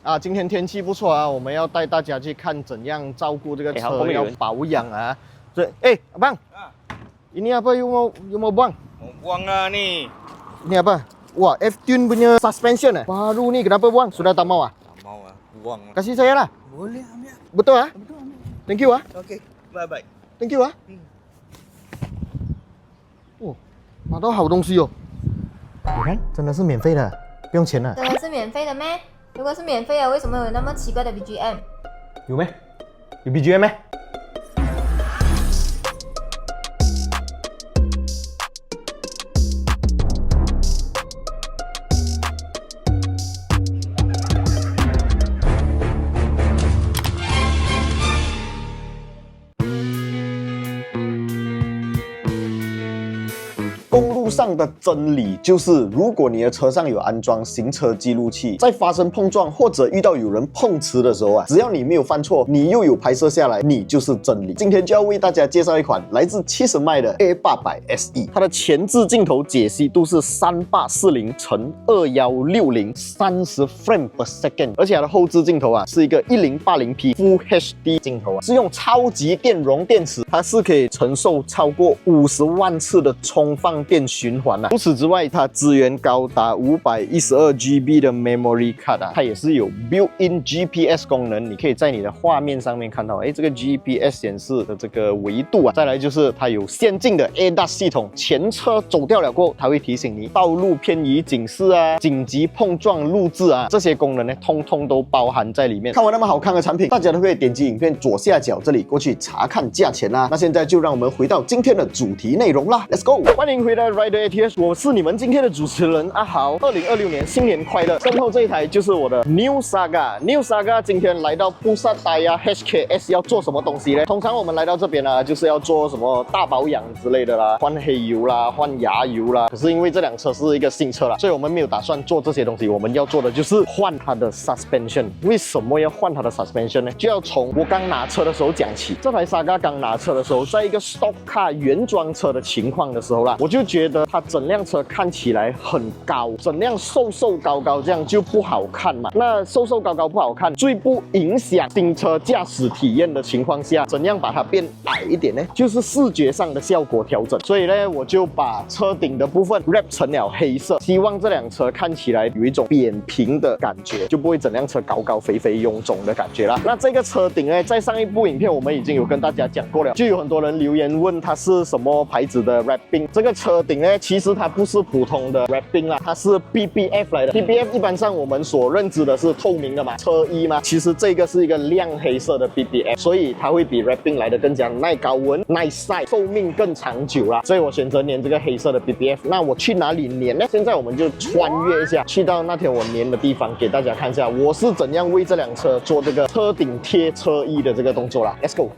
啊，今天天气不错啊，我们要带大家去看怎样照顾这个车，要保养啊。对，abang, ini apa you mau buang? Mau buang lah ni. Ini apa? Wah, F-Tune punya suspension baru ni, kenapa buang? Sudah tak mau ah? Tak mau lah, buang lah. Kasih saya lah. Boleh ambil. Betul ah? Betul ambil. Thank you ah. Okey, bye. Thank you ah. 哦，拿到好东西哦。你看，真的是免费的，不用钱的。真的是免费的咩？如果是免费的，为什么有那么奇怪的 BGM？ 有没？有 BGM 没？公路上的真理就是，如果你的车上有安装行车记录器，在发生碰撞或者遇到有人碰瓷的时候啊，只要你没有犯错，你又有拍摄下来，你就是真理。今天就要为大家介绍一款来自70迈的 A800 SE， 它的前置镜头解析度是3840×2160 30 frame per second， 而且它的后置镜头啊是一个1080p Full HD 镜头啊，是用超级电容电池，它是可以承受超过50万次的充放电循环除此之外，它支援高达512GB 的 memory card 它也是有 built-in GPS 功能，你可以在你的画面上面看到，这个 GPS 显示的这个维度再来就是它有先进的 ADAS 系统，前车走掉了过后，它会提醒你道路偏移警示紧急碰撞录制这些功能呢，通通都包含在里面。看完那么好看的产品，大家都可以点击影片左下角这里过去查看价钱那现在就让我们回到今天的主题内容啦 ，Let's go！ 欢迎回到 Rider ATS， 我是你们今天的主持人阿豪。2026年新年快乐！身后这一台就是我的 New Saga。New Saga 今天来到Pusat Daya HKS 要做什么东西呢？通常我们来到这边就是要做什么大保养之类的啦，换黑油啦，换牙油啦。可是因为这辆车是一个新车啦，所以我们没有打算做这些东西。我们要做的就是换它的 suspension。为什么要换它的 suspension 呢？就要从我刚拿车的时候讲起。这台 Saga 刚拿车的时候，在一个 stock car 原装车的情况的时候啦，我就觉得它整辆车看起来很高，整辆瘦高这样就不好看嘛。那瘦高不好看，最不影响新车驾驶体验的情况下，怎样把它变矮一点呢？就是视觉上的效果调整。所以呢，我就把车顶的部分 wrap 成了黑色，希望这辆车看起来有一种扁平的感觉，就不会整辆车高肥臃肿的感觉啦。那这个车顶呢，在上一部影片我们已经有跟大家讲过了，就有很多人留言问它是什么牌子的 wrapping。这个车顶呢，其实它不是普通的 wrapping 啦，它是 PPF 来的。PPF 一般上我们所认知的是透明的嘛，车衣嘛，其实这个是一个亮黑色的 PPF， 所以它会比 wrapping 来的更加耐高温、耐晒，寿命更长久啦。所以我选择粘这个黑色的 PPF。那我去哪里粘呢？现在我们就穿越一下，去到那天我粘的地方，给大家看一下我是怎样为这辆车做这个车顶贴车衣的这个动作啦。Let's go！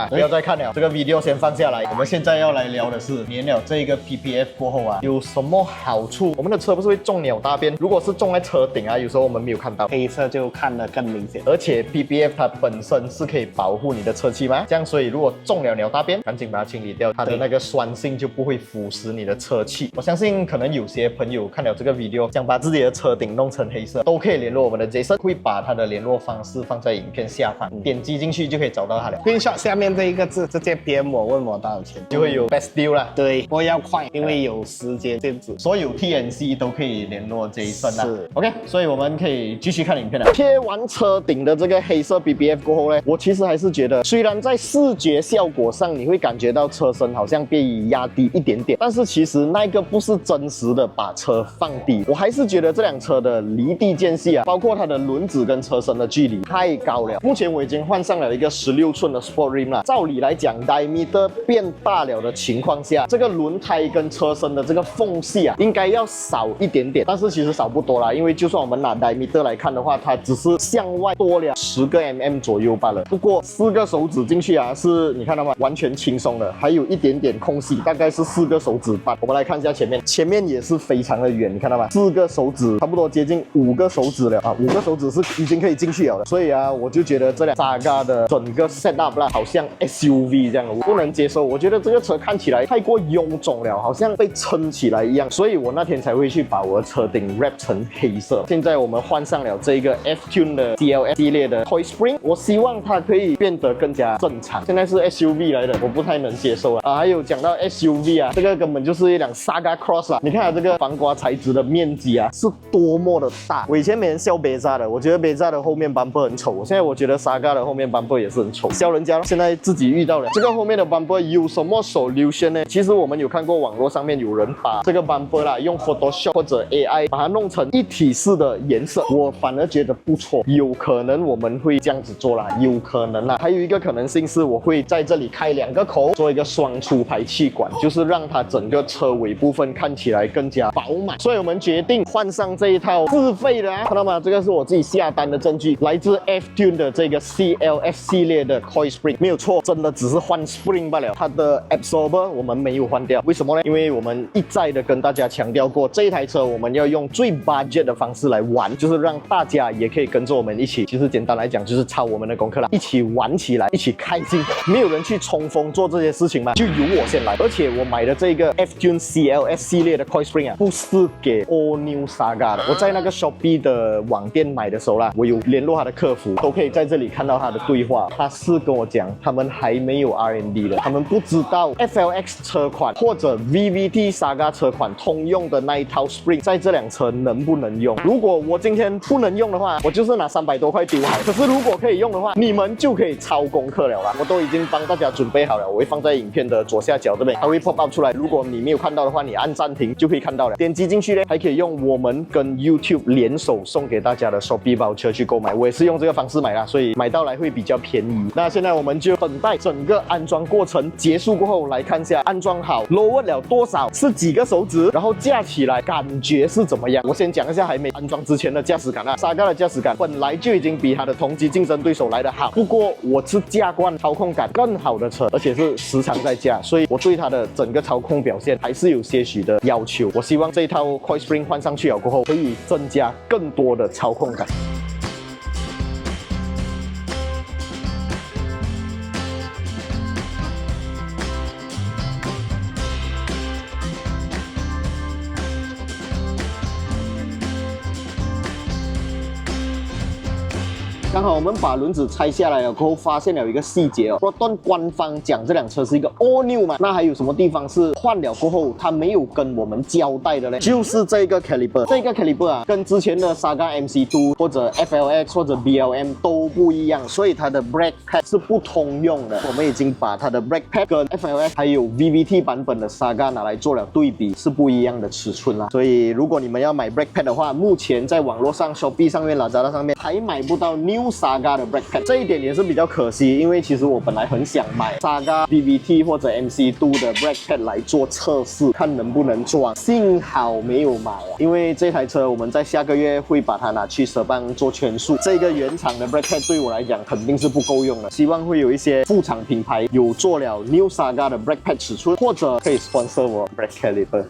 不要再看了，这个 video 先放下来。我们现在要来聊的是粘了这个 PPF 过后有什么好处？我们的车不是会中鸟大便？如果是中在车顶有时候我们没有看到，黑色就看得更明显。而且 PPF 它本身是可以保护你的车漆嘛，这样所以如果中了鸟大便，赶紧把它清理掉，它的那个酸性就不会腐蚀你的车漆。我相信可能有些朋友看了这个 video， 想把自己的车顶弄成黑色，都可以联络我们的 Jason， 会把他的联络方式放在影片下方，点击进去就可以找到他了。Screenshot 下面这一个字，直接PM我问我多少钱，就会有 best deal 啦。对，我要快，因为有时间限制。所有 TNC 都可以联络Jason啦。是 OK， 所以我们可以继续看影片了。贴完车顶的这个黑色 PPF 过后呢，我其实还是觉得，虽然在视觉效果上你会感觉到车身好像被压低一点点，但是其实那个不是真实的把车放低。我还是觉得这辆车的离地间隙包括它的轮子跟车身的距离太高了。目前我已经换上了一个16寸的 Sport Rim 啦，照理来讲 diameter 变大了的情况下，这个轮胎跟车身的这个缝隙应该要少一点点，但是其实少不多啦，因为就算我们拿 diameter 来看的话，它只是向外多了10个 mm 左右罢了。不过4个手指进去是你看到吗？完全轻松的，还有一点点空隙，大概是4个手指半。我们来看一下前面，前面也是非常的远，你看到吗？4个手指，差不多接近5个手指了5个手指是已经可以进去了的。所以我就觉得这辆 Saga 的整个 setup 啦，好像 SUV 这样，我不能接受。我觉得这个车看起来太过臃肿了，好像被撑起来一样，所以我那天才会去把我的车顶 wrap 成黑色。现在我们换上了这个 F-Tune 的 CLS 系列的 Coil Spring， 我希望它可以变得更加正常。现在是 SUV 来的，我不太能接受啊。还有讲到 SUV 啊，这个根本就是一辆 Saga Cross 啊！你看它这个防刮材质的面积啊，是多么的大。我以前没人笑Beza的，我觉得Beza的后面 bumper 很丑，现在我觉得 Saga 的后面 bumper 也是很丑，笑人家咯。现在自己遇到了这个后面的 bumper 有什么 solution 呢？其实我们有看过网络上面有人把这个 bumper 啦，用 Photoshop 或者 AI 把它弄成一体式的颜色，我反而觉得不错。有可能我们会这样子做啦，有可能啦。还有一个可能性是，我会在这里开2个口，做一个双出排气管，就是让它整个车尾部分看起来更加饱满。所以我们决定换上这一套自费的啊，看到吗？这个是我自己下单的证据，来自 F-Tune 的这个 CLS 系列的 Coil Spring， 没有错，真的只是换 Spring 罢了。它的 Absorber 我们没有换掉，为什么呢？因为我们一再的跟大家强调过，这一台车我们要用最 budget 的方式来玩，就是让大家也可以跟着我们一起，其实简单来讲就是抄我们的功课啦，一起玩起来，一起开心。没有人去冲锋做这些事情嘛，就由我先来。而且我买的这个 F-Tune CLS 系列的 Coil Spring 啊，不是给 All New Saga 的。我在那个 Shopee 的网店买的时候啦，我有联络他的客服，都可以在这里看到他的对话。他是跟我讲，他们还没有 R&D 的，他们不知道 FLX 车款或者 VVT Saga 车款通用的那一套 Spring 在这辆车能不能用。如果我今天不能用的话，我就是拿300多块丢海。可是如果可以用的话，你们就可以抄功课了啦。我都已经帮大家准备好了，我会放在影片的左下角这边，它会 pop up 出来。如果你没有看到的话，你按暂停就可以看到了。点击进去呢，还可以用我们跟 YouTube 联手送给大家的 Shopee voucher 去购买。我也是用这个方式买啦，所以买到来会比较便宜。那现在我们就等待整个安装过程结束过后，来看一下安装好 lower 了多少，是几个手指，然后架起来感觉是怎么样。我先讲一下还没安装之前的驾驶感啊。Saga 的驾驶感本来就已经比它的同级竞争对手来得好，不过我是驾惯操控感更好的车，而且是时常在驾，所以我对它的整个操控表现还是有些许的要求。我希望这一套 Coil Spring 换上去了过后，可以增加更多的操控感。刚好我们把轮子拆下来了过后，发现了一个细节哦。Proton 官方讲这辆车是一个 all new 嘛，那还有什么地方是换了过后它没有跟我们交代的呢？就是这个 caliper， 这个 caliper 啊，跟之前的 Saga MC2 或者 FLX 或者 BLM 都不一样，所以它的 brake pad 是不通用的。我们已经把它的 brake pad 跟 FLX 还有 VVT 版本的 Saga 拿来做了对比，是不一样的尺寸啦。所以如果你们要买 brake pad 的话，目前在网络上 Shopee 上面、Lazada 上面还买不到 New Saga 的 brake pad， 这一点也是比较可惜，因为其实我本来很想买 Saga VVT 或者 MC2 的 brake pad 来做测试，看能不能装，幸好没有买啊，因为这台车我们在下个月会把它拿去蛇棒做圈速，这个原厂的 brake pad 对我来讲肯定是不够用的，希望会有一些副厂品牌有做了 New Saga 的 brake pad 尺寸，或者可以 sponsor 我 brake caliper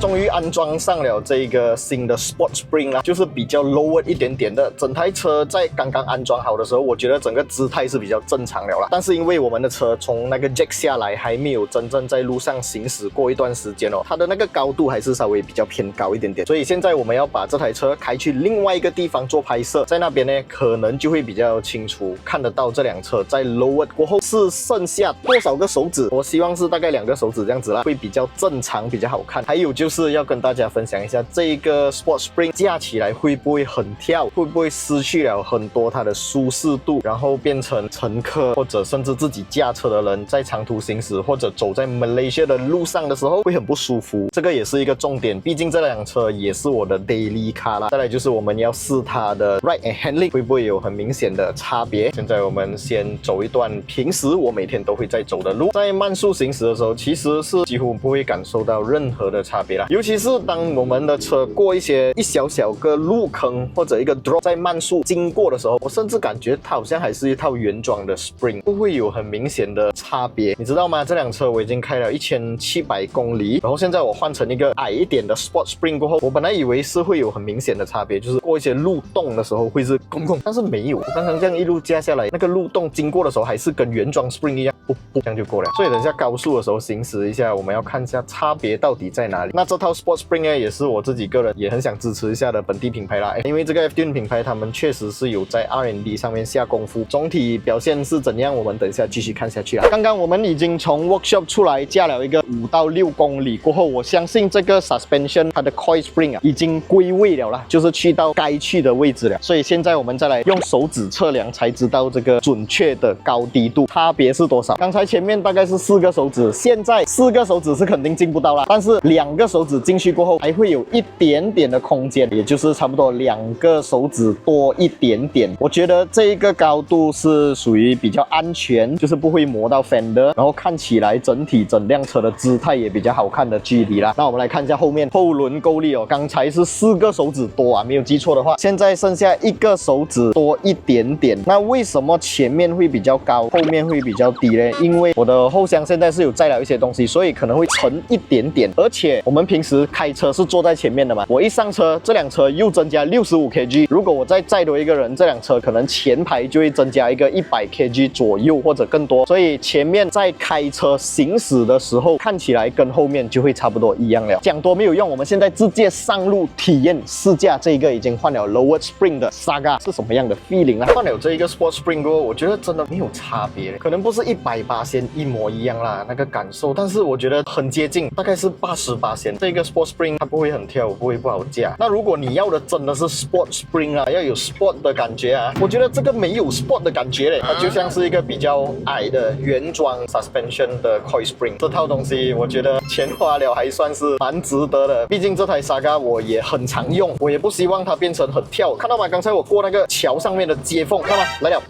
终于安装上了这个新的 Sport Spring 啦，就是比较 lower 一点点的。整台车在刚刚安装好的时候，我觉得整个姿态是比较正常了啦。但是因为我们的车从那个 Jack 下来，还没有真正在路上行驶过一段时间哦，它的那个高度还是稍微比较偏高一点点。所以现在我们要把这台车开去另外一个地方做拍摄，在那边呢，可能就会比较清楚看得到这辆车在 lower 过后是剩下多少个手指。我希望是大概2个手指这样子啦，会比较正常，比较好看。还有就是要跟大家分享一下，这个 Sport Spring 架起来会不会很跳，会不会失去了很多它的舒适度，然后变成乘客或者甚至自己驾车的人在长途行驶或者走在 Malaysia 的路上的时候会很不舒服，这个也是一个重点，毕竟这辆车也是我的 daily car 啦。再来就是我们要试它的 ride and handling 会不会有很明显的差别。现在我们先走一段平时我每天都会在走的路，在慢速行驶的时候其实是几乎不会感受到任何的差别啦。啦。尤其是当我们的车过一些一小小个路坑或者一个 drop 在慢速经过的时候，我甚至感觉它好像还是一套原装的 Spring， 不会有很明显的差别。你知道吗？这辆车我已经开了1700公里，然后现在我换成一个矮一点的 Sport Spring 过后，我本来以为是会有很明显的差别，就是过一些路洞的时候会是空空，但是没有。我刚刚这样一路加下来，那个路洞经过的时候还是跟原装 Spring 一样，这样就过了。所以等一下高速的时候行驶一下，我们要看一下差别到底在哪里。那这套 Sport Spring 呢，也是我自己个人也很想支持一下的本地品牌啦，因为这个 F-Tune 品牌他们确实是有在 R&D 上面下功夫，总体表现是怎样，我们等一下继续看下去啦。刚刚我们已经从 workshop 出来，驾了一个5到6公里过后，我相信这个 suspension 它的 coil spring 啊已经归位了啦，就是去到该去的位置了。所以现在我们再来用手指测量，才知道这个准确的高低度差别是多少。刚才前面大概是4个手指，现在4个手指是肯定进不到啦，但是2个手指进去过后，还会有一点点的空间，也就是差不多2个手指多一点点。我觉得这一个高度是属于比较安全，就是不会磨到 fender， 然后看起来整辆车的姿态也比较好看的距离啦。那我们来看一下后面后轮够力哦，刚才是4个手指多啊，没有记错的话，现在剩下1个手指多一点点。那为什么前面会比较高，后面会比较低呢？因为我的后箱现在是有载了一些东西，所以可能会沉一点点。而且我们平时开车是坐在前面的嘛，我一上车，这辆车又增加65 kg， 如果我再载多一个人，这辆车可能前排就会增加一个100 kg 左右或者更多，所以前面在开车行驶的时候，看起来跟后面就会差不多一样了。讲多没有用，我们现在直接上路体验试驾这个已经换了 Lower Spring 的 Saga 是什么样的 feeling 啦。换了这一个 Sport Spring 过后，我觉得真的没有差别，可能不是100%一模一样啦那个感受，但是我觉得很接近，大概是80%。这个 Sport Spring 它不会很跳，不会不好驾。那如果你要的真的是 Sport Spring 啊，要有 Sport 的感觉啊，我觉得这个没有 Sport 的感觉嘞，它就像是一个比较矮的原装 Suspension 的 Coil Spring。这套东西我觉得钱花了还算是蛮值得的，毕竟这台 Saga 我也很常用，我也不希望它变成很跳。看到吗？刚才我过那个桥上面的接缝，看到吗？来了。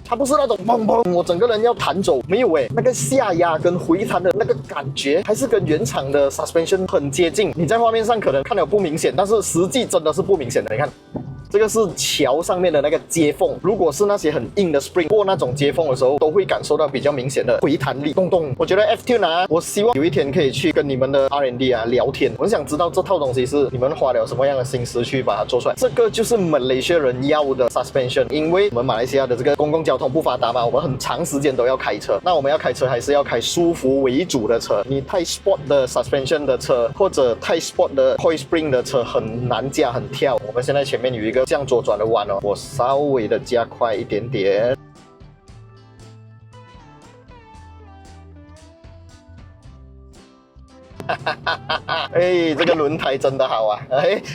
它不是那种砰砰，我整个人要弹走，没有那个下压跟回弹的那个感觉，还是跟原厂的 suspension 很接近。你在画面上可能看了不明显，但是实际真的是不明显的。你看。这个是桥上面的那个接缝，如果是那些很硬的 spring 过那种接缝的时候，都会感受到比较明显的回弹力，咚咚。我觉得 F-Tune 啊，我希望有一天可以去跟你们的 R&D 啊聊天，我很想知道这套东西是你们花了什么样的心思去把它做出来。这个就是马来西亚人要的 suspension， 因为我们马来西亚的这个公共交通不发达嘛，我们很长时间都要开车，那我们要开车还是要开舒服为主的车。你太 sport 的 suspension 的车或者太 sport 的 coil spring 的车很难驾很跳。我们现在前面有一个向左转的弯哦，我稍微的加快一点点。哎，这个轮胎真的好啊！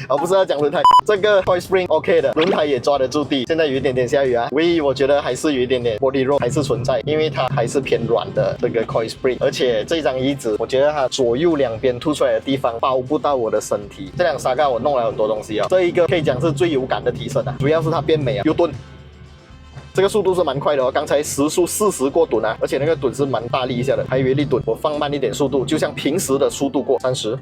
我不是要讲轮胎，这个 coil spring OK 的，轮胎也抓得住地。现在有一点点下雨啊，唯一我觉得还是有一点点玻璃肉还是存在，因为它还是偏软的这个 coil spring， 而且这张椅子我觉得它左右两边凸出来的地方包不到我的身体。这辆 Saga 我弄了很多东西啊，这一个可以讲是最有感的提升啊，主要是它变美啊，有蹲。这个速度是蛮快的哦，刚才时速40过蹲啊，而且那个蹲是蛮大力一下的，还以为力蹲，我放慢一点速度，就像平时的速度过30。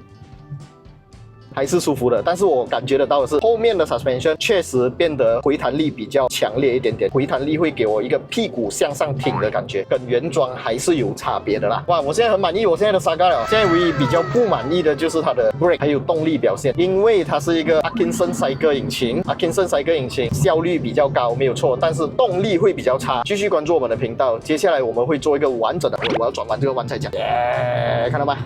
还是舒服的，但是我感觉得到的是后面的 suspension 确实变得回弹力比较强烈一点点，回弹力会给我一个屁股向上挺的感觉，跟原装还是有差别的啦。哇，我现在很满意我现在的 Saga 了，现在唯一比较不满意的就是它的 brake 还有动力表现，因为它是一个 Atkinson Cycle 引擎 ，Atkinson Cycle 引擎效率比较高没有错，但是动力会比较差。继续关注我们的频道，接下来我们会做一个完整的，我要转完这个弯才讲，看到吗？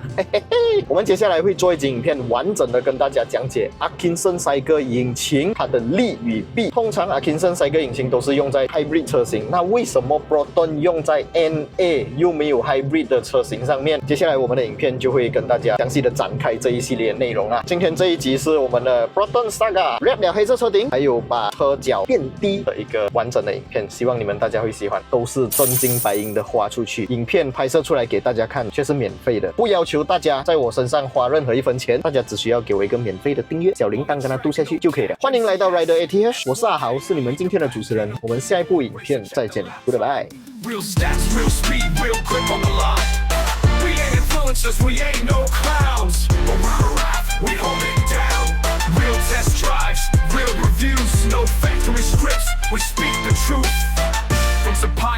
我们接下来会做一集影片，完整的跟大家讲解 Atkinson Cycle 引擎它的利与弊。通常 Atkinson Cycle 引擎都是用在 Hybrid 车型，那为什么 Proton 用在 NA 又没有 Hybrid 的车型上面？接下来我们的影片就会跟大家详细的展开这一系列内容啦。今天这一集是我们的 Proton Saga wrap 了黑色车顶，还有把车脚变低的一个完整的影片，希望你们大家会喜欢，都是真金白银的花出去。影片拍摄出来给大家看，却是免费的，不要求大家在我身上花任何一分钱，大家只需要给我一个免费的订阅，小铃铛跟它嘟下去就可以了。欢迎来到 Rider ATH， 我是阿豪，是你们今天的主持人。我们下一部影片再见 ，Goodbye。Real stats, real speed, real quick on the line. We ain't influencers, we ain't no clowns.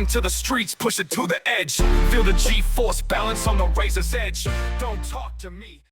to the streets, push it to the edge. Feel the G-force balance on the razor's edge. Don't talk to me.